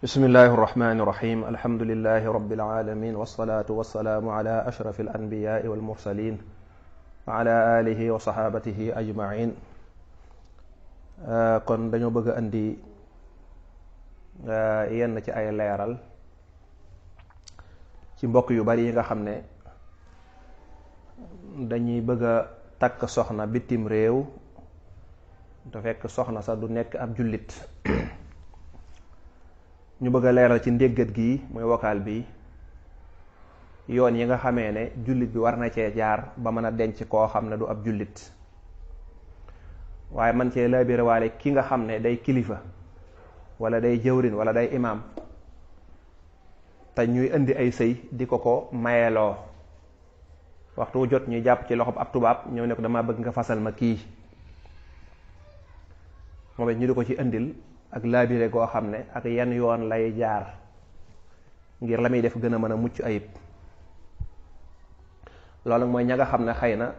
bismillahi irrahmani irrahim alhamdulilahi rabilalamin walsalaatu walsalaamu ala ashrafi alanbiyaai walmursalin wa ala alihi wa saxaabatihi ajmain. kon dañoo bëgg a andi yenn ci ay leeral ci mbokk yu bari yi nga xam ne dañuy bëgg a takk soxna bitim réew te fekk soxna sax du nekk ab jullit. ñu bëgg a leeral ci ndéggat gi muy vocal bi yoon yi nga xamee ne jullit bi war na cee jaar ba mën a denc koo xam ne du ab jullit, waaye man cee laabire waale ki nga xam ne day kilifa wala day jëwrin wala day imaam te ñuy indi ay sëy di ko mayeloo waxtu jot ñuy jàpp ci loxob ab tubaab ñëw ne ko dama bëgg nga fasal ma kii, moom it ñu di ko ci indil ak laabire goo xam ne ak yenn yoon lay jaar ngir la muy def gën a mën a mucc ayib. loolu nag mooy ña nga xam ne xëy na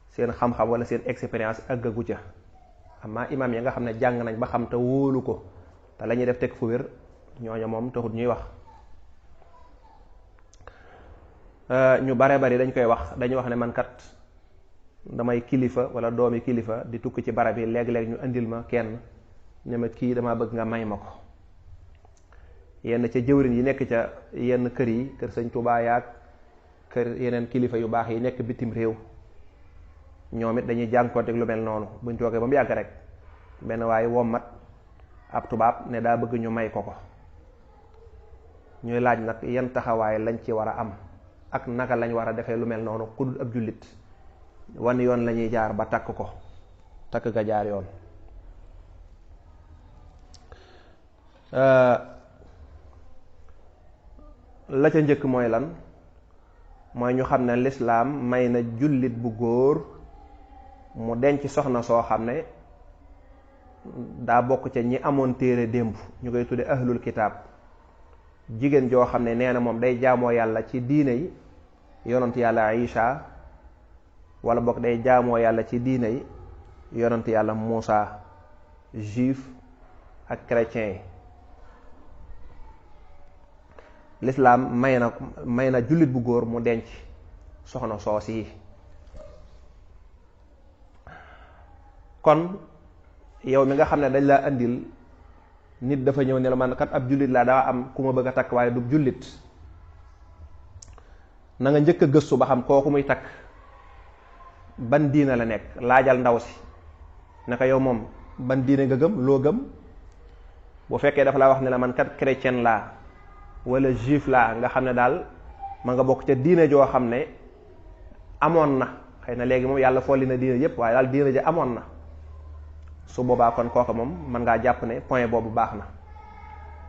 seen xam-xam wala seen expérience àggagu ca, amaa imaam ya nga xam ne jàng nañ ba xam te wóolu ko te la ñuy def teg fu wér ñooñu moom taxut ñuy wax. ñu bare bari dañ koy wax, dañuy wax ne man kat damay kilifa wala doomi kilifa di tukki ci barab yi, léeg-léeg ñu indil ma kenn ne ma kii dama bëgg nga may ma ko. yenn ca jëwriñ yi nekk ca yenn kër yi, kër sëñ Tuubaa yaag kër yeneen kilifa yu baax yi nekk bitim réew, ñoom it dañuy jànkoonteeg lu mel noonu. buñ toogee ba mu yàgg rek benn waaye wommat ab tubaab ne daa bëgg ñu may ko. ñuy laaj nag yan taxawaay lañ ci war a am ak naka lañ war a defee lu mel noonu ku dul ab jullit, wan yoon lañuy jaar ba takk ko, takk ga jaar yoon. la ca njëkk mooy lan? mooy ñu xam ne lislaam may na jullit bu góor mu denc soxna soo xam ne daa bokk ca ñi amoon téere démb, ñu koy tudde ahlul kitaab. jigéen joo xam ne nee na moom day jaamoo yàlla ci diine yi yonent yàlla Isa, wala bokk day jaamoo yàlla ci diine yi yonent yàlla Muusa, juif ak chrétien yi. lislaam may na jullit bu góor mu denc soxna soos yi. kon yow mi nga xam ne dañ laa andil nit dafa ñëw ne la man kat ab jullit laa, daa am ku ma bëgg a takk waaye du jullit, na nga njëkk a gëstu ba xam kooku muy takk ban diina la nekk. laajal ndaw si ne ko yow moom ban diine nga gëm, loo gëm. bu fekkee dafa laa wax ne la man kat chrétien laa wala juif laa, nga xam ne daal ma nga bokk ca diine joo xam ne amoon na, xëy na léegi moom yàlla folli na diine yépp, waaye daal diine ja amoon na, su boobaa kon kooka moom mën ngaa jàpp ne point boobu baax na.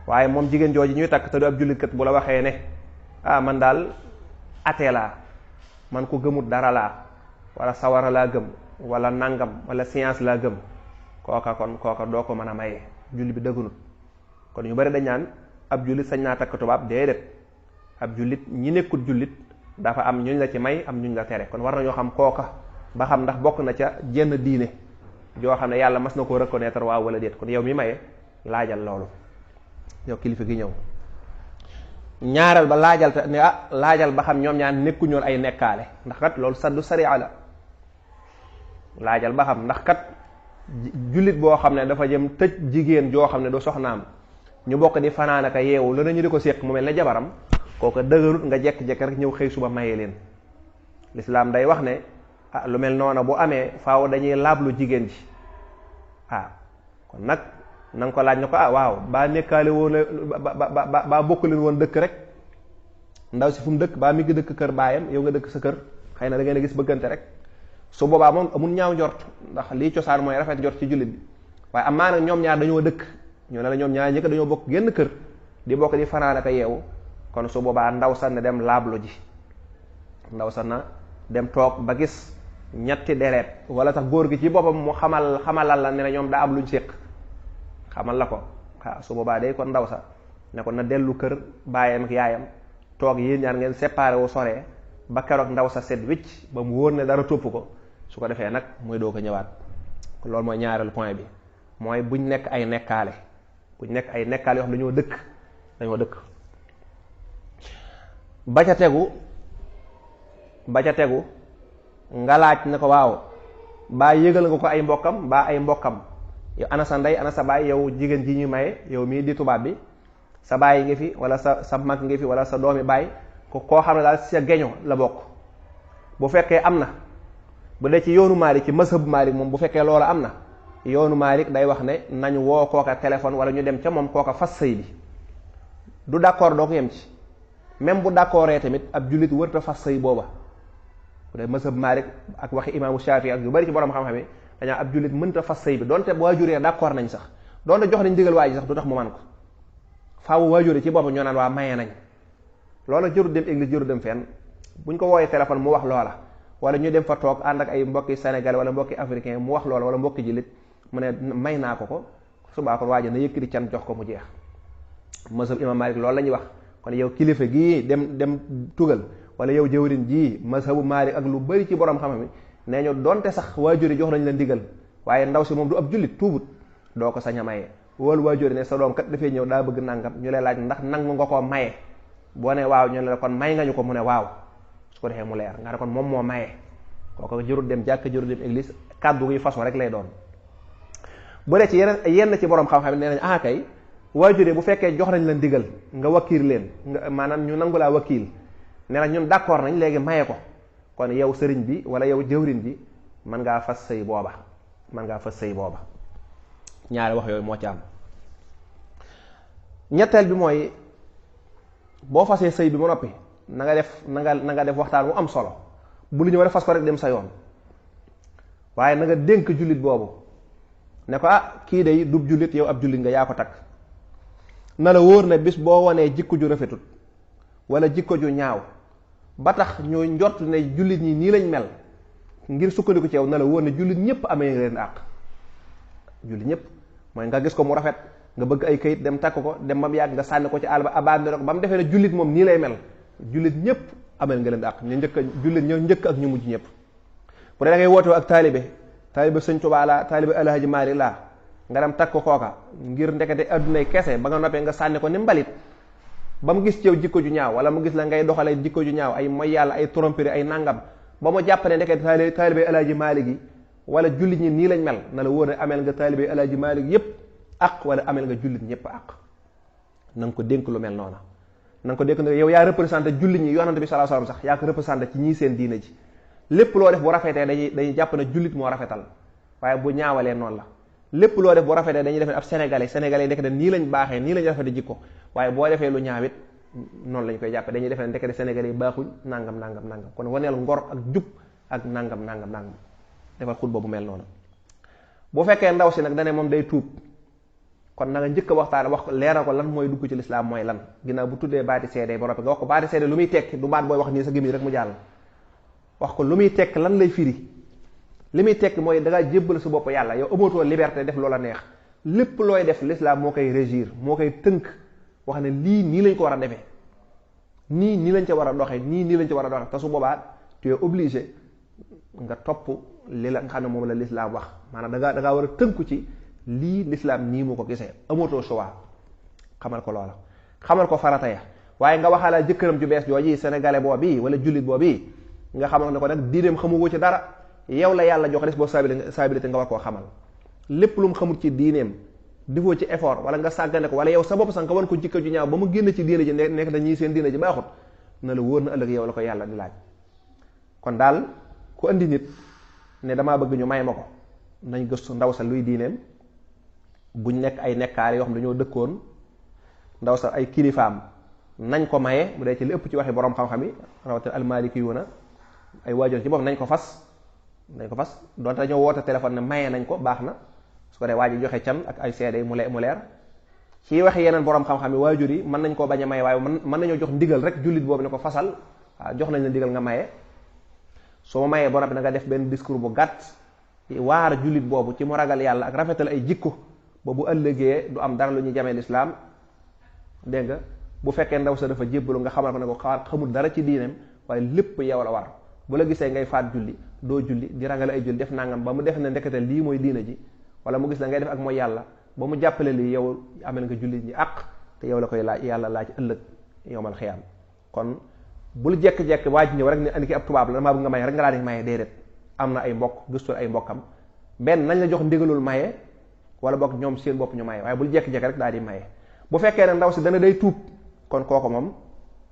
waaye moom jigéen jooju ñuy takk te du ab jullit kat bu la waxee ne man daal athée laa, man ko gëmut dara laa, wala sawara laa gëm, wala nangam, wala science laa gëm, kooka doo ko mën a maye, jullit bi dëggunut. kon ñu bari dañ naan ab jullit sañ naa takk tubaab. déedéet, ab jullit ñi nekkut jullit dafa am ñuñ la ci may, am ñuñ la tere. kon war nañoo xam kooka ba xam ndax bokk na ca jenn diine joo xam ne yàlla mas na koo reconnaître waaw wala déet. kon yow mi maye laajal loolu, yow kilifa gi ñëw. ñaareel ba laajal te ne laajal ba xam ñoom ñaar nekkuñoon ay nekkaale, ndax kat loolu saddu sariya la. laajal ba xam ndax kat jullit boo xam ne dafa jëm tëj jigéen joo xam ne du soxnaam, ñu bokk di fanaan ak yeewu lu nañu di ko séq mu mel ne jabaram, kooka dëgërut nga jekk-jekk rek ñëw xëy suba maye leen. lislaam day wax ne lu mel noona bu amee faaw dañuy laablu jigéen ji. kon nag na nga ko laaj ne ko waaw baa nekkaale woon baa bokk leen woon dëkk rek, ndaw si fu mu dëkk baa mi ngi dëkk kër baayam, yow nga dëkk sa kër, xëy na da ngeen a gis bëggante rek. su boobaa moom amul ñaaw njort, ndax lii cosaan mooy rafet njort ci jullit bi. waaye amaa nag ñoom ñaar dañoo dëkk, ñu ne la ñoom ñaar ñëkk dañoo bokk génn kër di bokk di fanaan ak yeewu, kon su boobaa ndaw sa na dem laablu ji. ndaw sa na dem toog ba gis ñetti deret, wala tax góor gi ci boppam mu xamalal la ne ñoom daa am luñ séq, xamal la ko. su boobaa day kon ndaw sa ne ko na dellu kër baayam ak yaayam, toog yéen ñaar ngeen séparé wu soree ba keroog ndaw sa set wicc ba mu wóor ne dara topp ko. su ko defee nag muy doo ko ñëwaat. loolu mooy ñaareelu point bi, mooy buñ nekk ay nekkaale. buñ nekk ay nekkaal yoo xam dañoo dëkk ba ca tegu nga laaj ne ko waaw baa yëgal nga ko ay mbokkam baa ay mbokkam yow ana sa ndey ana sa baay yow jigéen ji ñuy maye yow mii di tubaab bi sa baay ngi fi wala sa mag ngi fi wala sa doomi baay koo xam ne daal sa geño la bokk. bu fekkee am na bu dee ci yoonu Maalik ci mazhabu Maalik moom bu fekkee loola am na yoonu Maalik day wax ne nañu woo kooka téléphone wala ñu dem ca moom kooka fas sëy bi du d'accord doo ko yem ci même bu d'accordee tamit ab jullit wërta fas sëy booba. bu dee mazhab Maalik ak waxi imaamu Shaafi ak yu bari ci borom xam-xam yi dañaa ab jullit mënta fas sëy bi donte waajuree d'accord nañ sax donte jox nañ digal waa ji sax du tax mu man ko faawu waajuree ci boppam ñoo naan waa maye nañ loola jëru dem église jëru dem fenn buñ ko wooyee téléphone mu wax loola wala ñu dem fa toog ànd ak ay mbokki sénégalais wala mbokki africain mu wax loola wala mbokki jullit mu ne may naa ko subaa ko waaja na yëkkati can jox ko mu jeex. mazhab imaam Maalik loolu la ñuy wax kon yow kilifa gii dem tugal wala yow jëwrin ji mazhabu Maalik ak lu bari ci borom xam-xam nee ñu donte sax waajuri jox nañ la ndigal waaye ndaw si moom du ab jullit tuubut doo ko sañ a maye wóolu waajuri ne sa doom kat dafay ñëw daa bëgg nangam ñu lay laaj ndax nangu nga koo maye boo ne waaw ñu ne la kon may nga ñu ko mu ne waaw su ko defee mu leer nga ne kon moom moo maye kooku jërul dem jàkk jërul dem église kàddu gi façon rek lay doon. bu dee ci yenn ci borom xam-xam nee nañ kay waajuri bu fekkee jox nañ la ndigal nga wakiil leen nga maanaam ñu nangu laa wakiil ne la ñun d'accord nañ léegi maye ko kon yow sëriñ bi wala yow jëwrin bi mën ngaa fas sëy booba ñaari wax yooyu moo ci am. ñetteel bi mooy boo fasee sëy bi ba noppi na nga def waxtaan wu am solo bu lu ñu war a fas ko rek dem sa yoon waaye na nga dénk jullit boobu ne ko kii day dub jullit yow ab jullit nga yaa ko takk na la wóor ne bis boo wanee jikko ju rafetut wala jikko ju ñaaw ba tax ñu njort ne jullit ñi nii lañ mel ngir sukkandiku ci yow na la wóor ne jullit ñëpp amee leen àq jullit ñëpp mooy nga gis ko mu rafet nga bëgg ay kayit dem takk ko dem ba mu yàgg nga sànni ko ci àll ba abandonné ko ba mu defee ne jullit moom nii lay mel jullit ñëpp amee nga leen àq ñu njëkk ak ñu mujj ñëpp. bu dee da ngay woote ak taalibe Sëñ Tuubaa la taalibe Alaaji Maalik la nga dem takk kooka ngir ndekete addunay kese ba nga noppee nga sànni ko ni mbalit ba mu gis ci yow jikko ju ñaaw wala mu gis la ngay doxalee jikko ju ñaaw ay mooy yàlla ay tromperie ay nangam ba mu jàpp ne ndekete taalibe Alaaji Maalik yi wala jullit ñi nii lañ mel na la wóor ne ameel nga taalibe Alaaji Maalik yépp ak wala ameel nga jullit ñëpp ak na nga ko dénk lu mel noona na nga ko dénk yow yaa représenté jullit ñi yonante bi sallallahu alayhi wasallam sax yaa ko représenté ci ñii seen diina ji lépp loo def bu rafetee dañuy jàpp ne jullit moo rafetal waaye bu ñaawalee noonu la lépp loo def bu rafetee dañuy def ne ab sénégalais ndekete nii lañ baaxee nii lañ rafete jikko waaye boo defee lu ñaawit noonu lañ koy jàppe dañuy defee ne ndekete sénégalais yi baaxuñ nangam kon waneel ngor ak jub ak nangam defal xutba bu mel noonu. bu fekkee ndaw si nag dane moom day tuub kon na nga njëkk a waxtaan wax leeral ko lan mooy dugg ci lislaam mooy lan ginnaaw bu tuddee baati seede ba noppi nga wax ko baati seede lu muy tekki du baat booy wax nii sa gémmiñ rek mu jàll wax ko lu muy tekk lan lay firi li muy tekk mooy dangaa jébbal sa bopp yàlla yow amatoo liberté def loola neex lépp looy def lislaam moo koy régir moo koy tënk wax ne lii nii lañ ko war a defee nii lañ ca war a doxe nii lañ ca war a doxe te su boobaa tu es obligé nga topp li la nga xam ne moom la lislaam wax maanaam dangaa war a tënku ci lii lislaam nii mu ko gisee amatoo choix xamal ko loola xamal ko farata ya waaye nga waxaala jëkkëram ju bees jooji sénégalais boobii wala jullit boobii nga xamal ne ko nag diineem xamugo ci dara yow la yàlla jox responsabilité nga war koo xamal lépp lu mu xamul ci diineem defoo ci effort wala nga sàggane ko wala yow sa bopp sax nga wan ko jikko ju ñaaw ba mu génn ci diine ji nekk na ñii seen diine ji baaxut na la wóor na ëllëg yow la ko yàlla di laaj. kon daal ku andi nit ne damaa bëgg ñu may ma ko nañ gëstu ndaw sa luy diineem buñ nekk ay nekkaar yoo xam dañoo dëkkoon ndaw sa ay kilifaam nañ ko maye bu dee ci li ëpp ci waxi borom xam-xam yi rawatina almaliki yu na ay waajur ci bopp nañ ko fas donte dañoo woote téléphone ne maye nañ ko baax na su ko dee waajur joxe can ak ay seede mu leer ci waxi yeneen borom xam-xam yi waajur yi mën nañ koo bañ a maye waaye mën nañoo jox ndigal rek jullit boobu ne ko fasal waaw jox nañ la ndigal nga maye soo ma mayee ba noppi na nga def benn discours bu gàtt waar jullit boobu ci mu ragal yàlla ak rafetal ay jikko ba bu ëllëgee du am dara lu ñuy jamee lislaam dégg nga bu fekkee ndaw sa dafa jébbalu nga xamal ko ne ko xamul dara ci diineem waaye lépp yow la war bu la gisee ngay faat julli doo julli di rangale ay julli def nangam ba mu def ne ndekete lii mooy diina ji wala mu gis la ngay def ak mooy yàlla ba mu jàppale lii yow amel nga jullit ñi àq te yow la koy laaj yàlla laaj ëllëg yowmal xiyaam. kon bul jekk-jekk waa ji ñëw rek ne andi ki ab tubaab la damaa bëgg nga maye rek nga daal di maye déedéet. am na ay mbokk gëstul ay mbokkam benn nañ la jox ndigalul maye wala bokk ñoom seen bopp ñu maye waaye bul jekk-jekk rek daal di maye. bu fekkee ne ndaw si dana day tuub kon kooku moom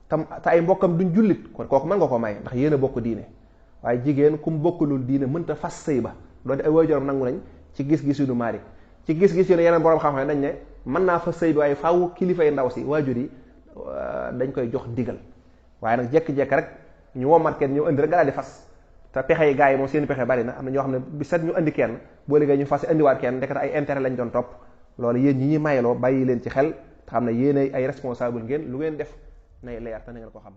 tam te ay mbokkam duñ jullit kon kooku mën nga ko maye ndax yéen a bokk diine. waaye jigéen ku mu bokkulul diine mënta fas sëy ba doonte ay waajuram nangu nañ ci gis-gis yu du Maalik ci gis-gis yu ne yeneen borom xam-xam dañ ne mën naa fas sëy bi waaye faaw kilifay ndaw si waajur yi dañ koy jox ndigal waaye nag jekk-jekk rek ñu womat kenn ñu indi rek nga daal di fas. te pexe yi gars yi moom seen pexe bari na am na ñoo xam ne bi set ñu indi kenn boo liggéey ñu fas indiwaat kenn ndekete ay intérêt lañ doon topp loolu yéen ñi ñuy mayeloo bàyyi leen ci xel te xam ne yéen ay responsable ngeen lu ngeen def nay leer te na ngeen ko xam.